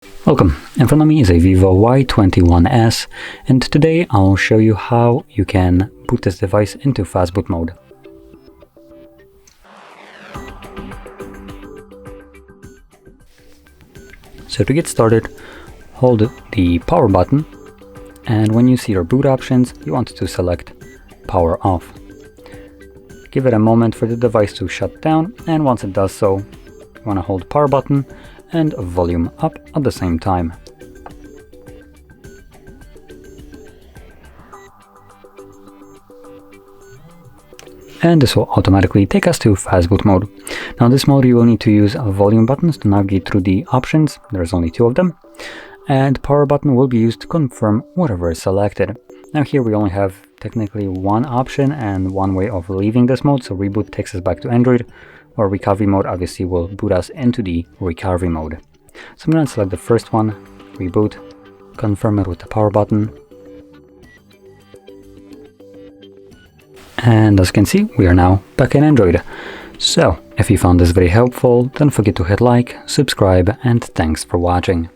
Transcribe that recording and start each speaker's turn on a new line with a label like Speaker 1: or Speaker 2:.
Speaker 1: Welcome, in front of me is a VIVO Y21s, and today I'll show you how you can boot this device into Fastboot mode. So to get started, hold the power button, and when you see your boot options, you want to select power off. Give it a moment for the device to shut down, and once it does so, you want to hold power button and volume up at the same time. And this will automatically take us to Fastboot mode. Now in this mode you will need to use volume buttons to navigate through the options. There's only 2 of them. And power button will be used to confirm whatever is selected. Now here we only have technically 1 option and 1 way of leaving this mode, so reboot takes us back to Android, or recovery mode obviously will boot us into the recovery mode. So I'm going to select the first one, reboot, confirm it with the power button. And as you can see, we are now back in Android. So if you found this very helpful, don't forget to hit like, subscribe, and thanks for watching.